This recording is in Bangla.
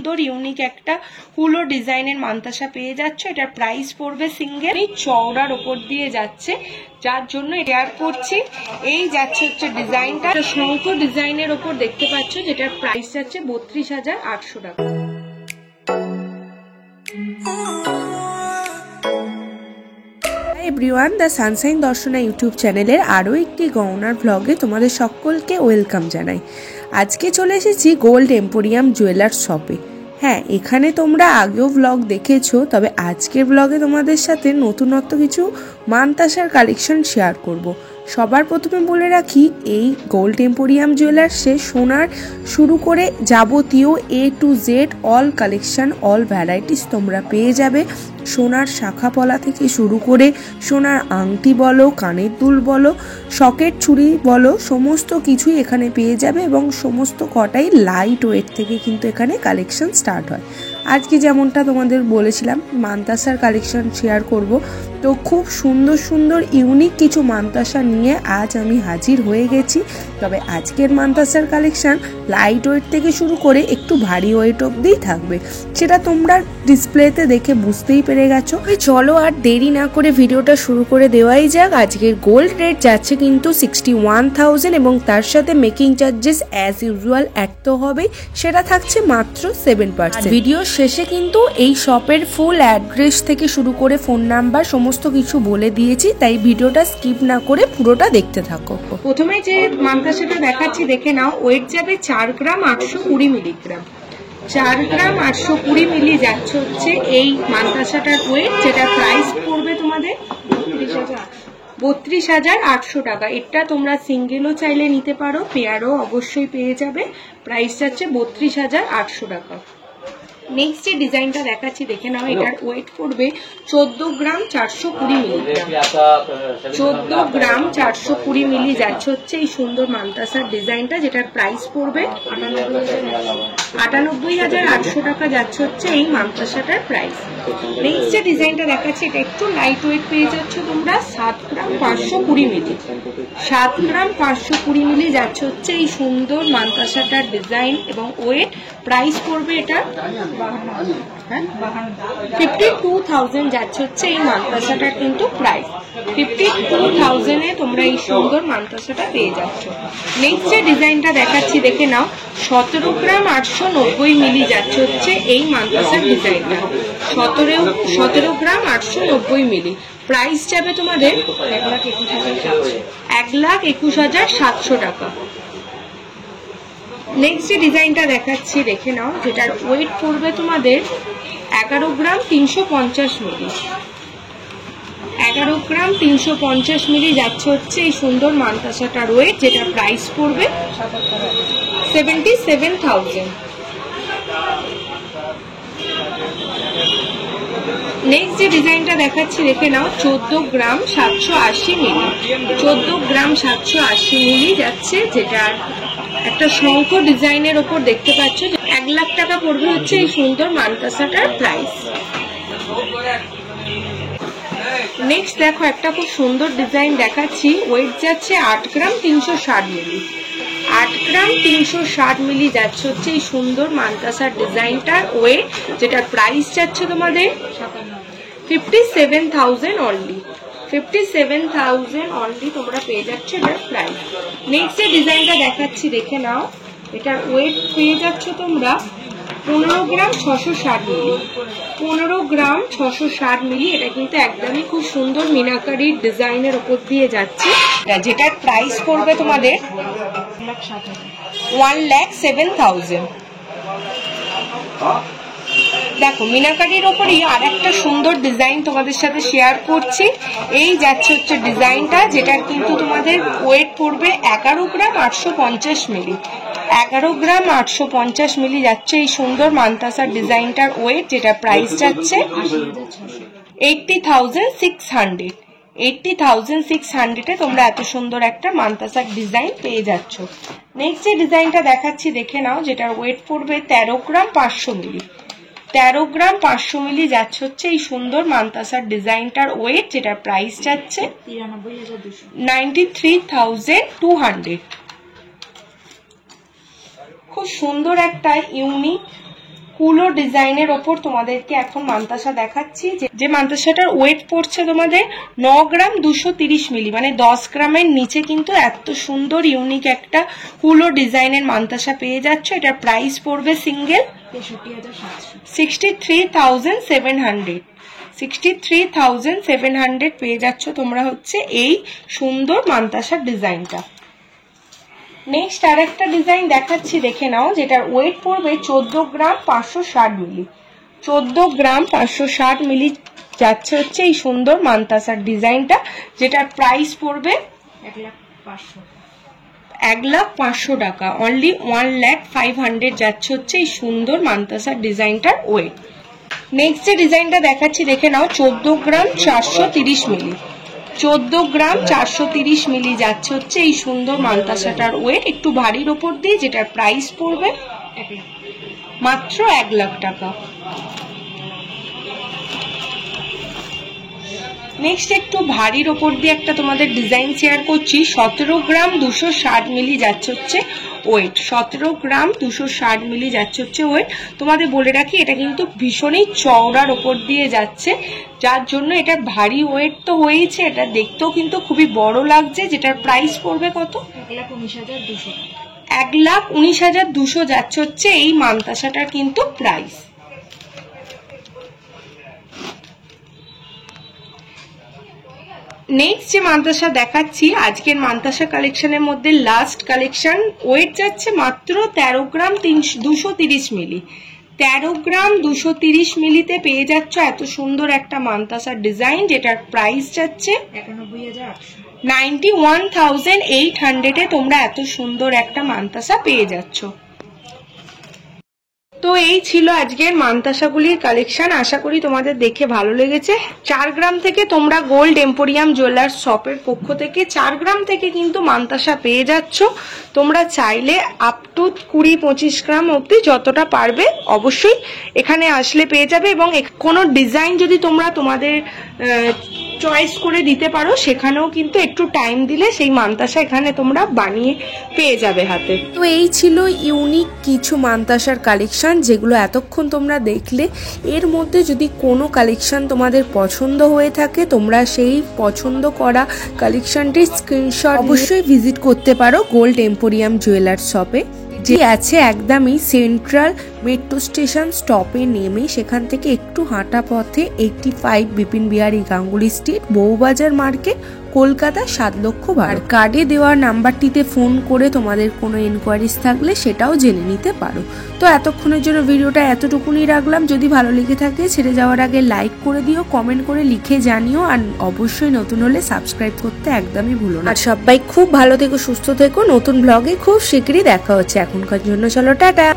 সুন্দর ইউনিক একটা কুলো ডিজাইনের মান্তাসা পেয়ে যাচ্ছ। এটার প্রাইস পড়বে সিঙ্গেল চওড়ার ওপর দিয়ে যাচ্ছে, যার জন্য শেয়ার করছি। এই যাচ্ছে হচ্ছে ডিজাইনটা শঙ্খ ডিজাইনের ওপর দেখতে পাচ্ছ, যেটার প্রাইস যাচ্ছে 32,800 টাকা। Everyone, the Sunshine Darshana YouTube চ্যানেলের আরও একটি গহনার ভ্লগে তোমাদের সকলকে ওয়েলকাম জানাই। আজকে চলে এসেছি গোল্ড এম্পোরিয়াম জুয়েলার্স শপে। হ্যাঁ, এখানে তোমরা আগেও ভ্লগ দেখেছো, তবে আজকের ভ্লগে তোমাদের সাথে নতুনত্ব কিছু মানতাসার কালেকশন শেয়ার করব। সবার প্রথমে বলে রাখি, এই গোল্ড এম্পোরিয়াম জুয়েলার্সে সোনার শুরু করে যাবতীয় A to Z all collection, all varieties তোমরা পেয়ে যাবে। সোনার শাখা পলা থেকে শুরু করে সোনার আংটি বলো, কানের দুল বলো, সকেট চুড়ি বলো, সমস্ত কিছুই এখানে পেয়ে যাবে এবং সমস্ত কটাই লাইট ওয়েট থেকে কিন্তু এখানে কালেকশন স্টার্ট হয়। আজকে যেমনটা তোমাদের বলেছিলাম মানতাসার কালেকশন শেয়ার করব, তো খুব সুন্দর সুন্দর ইউনিক কিছু মানতাসা নিয়ে আজ আমি হাজির হয়ে গেছি। তবে আজকের মানতাসার কালেকশন লাইট ওয়েট থেকে শুরু করে একটু ভারী ওয়েট অবধিই থাকবে, সেটা তোমরা ডিসপ্লেতে দেখে বুঝতেই পেরে গেছো। চলো আর দেরি না করে ভিডিওটা শুরু করে দেওয়াই যাক। আজকের গোল্ড রেট যাচ্ছে কিন্তু 61,000 এবং তার সাথে making charges as usual add তো হবেই, সেটা থাকছে মাত্র 7%। ভিডিও শেষে কিন্তু এই শপের ফুল অ্যাড্রেস থেকে শুরু করে ফোন নাম্বার সমস্ত কিছু বলে দিয়েছি, তাই ভিডিওটা স্কিপ না করে পুরোটা দেখতে থাকো। প্রথমে যে মানতাসাটা দেখাচ্ছি দেখে নাও। ওয়েট যাবে 4 গ্রাম 820 মিলিগ্রাম। 4 গ্রাম 820 মিলি যাচ্ছে হচ্ছে এই মানতাসাটার ওয়েট, যেটা প্রাইস পড়বে তোমাদের 32,800 টাকা। এটা তোমরা সিঙ্গেলও চাইলে নিতে পারো, পেয়ারও অবশ্যই পেয়ে যাবে। প্রাইস যাচ্ছে 32,800 টাকা। নেক্সট যে ডিজাইনটা দেখাচ্ছি দেখে নাও। এটার ওয়েট পড়বে 14 গ্রাম 420 মিলিগ্রাম। 14 গ্রাম 420 মিলি যাচ্ছে হচ্ছে এই সুন্দর মানতাসার ডিজাইনটা, যেটার প্রাইস পড়বে 98,800 টাকা যাচ্ছে হচ্ছে এই মানতাসাটার প্রাইস। নেক্সট যে ডিজাইনটা দেখাচ্ছি এটা একটু লাইট ওয়েট পেয়ে যাচ্ছ তোমরা। 7 গ্রাম 520 মিলি। 7 গ্রাম 520 মিলি যাচ্ছে হচ্ছে এই সুন্দর মানতাসাটার ডিজাইন এবং ওয়েট। প্রাইস পড়বে এটা 52,000 যাচ্ছে হচ্ছে এই মানতাসাটার কিন্তু প্রাইস। 52,000 এ তোমরা এই সুন্দর মানতাসাটা পেয়ে যাচ্ছ। নেক্সট যে ডিজাইনটা দেখাচ্ছি দেখে নাও। 17 গ্রাম 890 মিলি যাচ্ছে হচ্ছে এই মানতাসার ডিজাইনটা। 17 গ্রাম 890 মিলি। প্রাইস যাবে তোমাদের 1,21,700 টাকা। নেক্সট যে ডিজাইনটা দেখাচ্ছি দেখে নাও, যেটার ওয়েট পড়বে তোমাদের 11 গ্রাম 350 মিলি। 11 গ্রাম 350 মিলি যাচ্ছে হচ্ছে এই সুন্দর মানতাসাটার ওয়েট, যেটা প্রাইস পড়বে 77,000। নেক্সট যে ডিজাইনটা দেখাচ্ছি দেখে নাও। 14 গ্রাম 780 মিলি। 14 গ্রাম 780 মিলি যাচ্ছে, যেটার একটা শঙ্খ ডিজাইনের ওপর দেখতে পাচ্ছ। 1 লাখ টাকা পড়বে হচ্ছে এই সুন্দর মানতাসাটার প্রাইস। নেক্সট দেখো একটা খুব সুন্দর ডিজাইন দেখাচ্ছি। ওয়েট যাচ্ছে 8 গ্রাম 360 মিলি। 8 গ্রাম 360 মিলি যাচ্ছে হচ্ছে এই সুন্দর মানতাসার ডিজাইনটার ওয়েট, যেটার প্রাইস যাচ্ছে তোমাদের 57,000 অনলি। 57,000 অনলি তোমরা পেয়ে যাচ্ছ এটার প্রাইস। নেক্সট যে ডিজাইনটা দেখাচ্ছি দেখে নাও। এটার ওয়েট পেয়ে যাচ্ছ তোমরা 15 গ্রাম 660 মিলি। 15 গ্রাম 660 মিলি। এটা কিন্তু একদমই খুব সুন্দর মিনাকারির ডিজাইনের উপর দিয়ে যাচ্ছে, যেটার প্রাইস পড়বে তোমাদের 1,07,000। দেখো মিনাকারির ওপরই আর একটা সুন্দর ডিজাইন তোমাদের সাথে শেয়ার করছি। এই যাচ্ছে হচ্ছে ডিজাইনটা, যেটার কিন্তু তোমাদের ওয়েট পড়বে 11 গ্রাম 850 মিলি। 11 গ্রাম 850 মিলি যাচ্ছে এই সুন্দর মানতাসার ডিজাইনটার ওয়েট, যেটা প্রাইস যাচ্ছে 80,600। 80,600 এ তোমরা এত সুন্দর একটা মানতাসার ডিজাইন পেয়ে যাচ্ছ। নেক্সট যে ডিজাইনটা দেখাচ্ছি দেখে নাও, যেটার ওয়েট পড়বে 13 গ্রাম 500 মিলি। 13 গ্রাম 500 মিলি যাচ্ছে হচ্ছে এই সুন্দর মানতাসার ডিজাইনটার ওয়েট, যেটার প্রাইস যাচ্ছে 93,200। খুব সুন্দর একটা ইউনিক কুলো ডিজাইনের ওপর তোমাদেরকে এখন মান্তাসা দেখাচ্ছি, যে মান্তাসাটার ওয়েট পড়ছে তোমাদের 9 গ্রাম 230 মিলি, মানে 10 গ্রামের নিচে কিন্তু এত সুন্দর ইউনিক একটা কুলো ডিজাইনের মান্তাসা পেয়ে যাচ্ছ। এটার প্রাইস পড়বে সিঙ্গেল 63,700। 63,700 পেয়ে যাচ্ছ তোমরা হচ্ছে এই সুন্দর মান্তাসার ডিজাইনটা। নেক্সট আর একটা ডিজাইন দেখাচ্ছি, দেখে নাও, যেটার ওয়েট পড়বে 14 গ্রাম 560 মিলি। 14 গ্রাম 560 মিলি যাচ্ছে হচ্ছে এই সুন্দর মান্তাসার ডিজাইনটা, যেটার প্রাইস পড়বে 1,05,000 টাকা। অনলি 1,05,000 যাচ্ছে হচ্ছে এই সুন্দর মান্তাসার ডিজাইনটার ওয়েট। নেক্সট যে ডিজাইনটা দেখাচ্ছি দেখে নাও, 14 গ্রাম 430 মিলি। 14 গ্রাম 430 মিলি যাচ্ছে হচ্ছে এই সুন্দর মান্তাসাটার ওয়েট, একটু ভারীর ওপর দিয়ে, যেটার প্রাইস পড়বে মাত্র 1,00,000 টাকা। নেক্সট একটু ভারীর ওপর দিয়ে একটা তোমাদের ডিজাইন শেয়ার করছি। 17 গ্রাম 260 মিলি যাচ্ছে হচ্ছে ওয়েট। 17 গ্রাম 260 মিলি যাচ্ছে হচ্ছে ওয়েট। তোমাদের বলে রাখি এটা কিন্তু ভীষণই চওড়ার ওপর দিয়ে যাচ্ছে, যার জন্য এটা ভারী ওয়েট তো হয়েছে, এটা দেখতেও কিন্তু খুবই বড় লাগছে, যেটার প্রাইস পড়বে কত? 1,19,200। 1,19,200 যাচ্ছে হচ্ছে এই মান্তাসাটার কিন্তু প্রাইস। নেক্সট যে মান্তাসা দেখাচ্ছি আজকের মান্তাসা কালেকশনের মধ্যে লাস্ট কালেকশন, ওয়েট যাচ্ছে মাত্র 13 গ্রাম 230 মিলি। 13 গ্রাম 230 মিলিতে পেয়ে যাচ্ছ এত সুন্দর একটা মান্তাসার ডিজাইন, যেটার প্রাইস যাচ্ছে 91,800 তোমরা এত সুন্দর একটা মান্তাসা পেয়ে যাচ্ছ। তো এই ছিল আজকের মান্তাসাগুলির কালেকশন, আশা করি তোমাদের দেখে ভালো লেগেছে। 4 গ্রাম থেকে তোমরা গোল্ড এম্পোরিয়াম জুয়েলার্স শপের পক্ষ থেকে 4 গ্রাম থেকে কিন্তু মান্তাসা পেয়ে যাচ্ছ। তোমরা চাইলে আপ টু 20-25 গ্রাম অবধি যতটা পারবে অবশ্যই এখানে আসলে পেয়ে যাবে, এবং কোনো ডিজাইন যদি তোমরা তোমাদের চয়েস করে দিতে পারো সেখানেও কিন্তু একটু টাইম দিলে সেই মান্তাসা এখানে তোমরা বানিয়ে পেয়ে যাবে হাতে। তো এই ছিল ইউনিক কিছু মান্তাসার কালেকশন যেগুলো এতক্ষণ তোমরা দেখলে। এর মধ্যে যদি কোনো কালেকশন তোমাদের পছন্দ হয়ে থাকে তোমরা সেই পছন্দ করা কালেকশনটির স্ক্রিনশট অবশ্যই ভিজিট করতে পারো গোল্ড এম্পোরিয়াম জুয়েলার্স শপে, যে আছে একদমই সেন্ট্রাল মেট্রো স্টেশন স্টপে নেমে সেখান থেকে একটু হাঁটা পথে 85 বিপিন বিহারী গাঙ্গুলি স্ট্রিট, বউবাজার মার্কেট, কলকাতা 7,00,000। কার্ডে দেওয়া নাম্বারটিতে ফোন করে তোমাদের কোনো এনকোয়ারিজ থাকলে সেটাও জেনে নিতে পারো। তো এতক্ষণের জন্য ভিডিওটা এতটুকুনি রাখলাম। যদি ভালো লেগে থাকে ছেড়ে যাওয়ার আগে লাইক করে দিও, কমেন্ট করে লিখে জানিও, আর অবশ্যই নতুন হলে সাবস্ক্রাইব করতে একদমই ভুলো না। আর সবাই খুব ভালো থেকো, সুস্থ থেকো। নতুন ব্লগে খুব শীঘ্রই দেখা হচ্ছে। এখনকার জন্য চলো টাটা।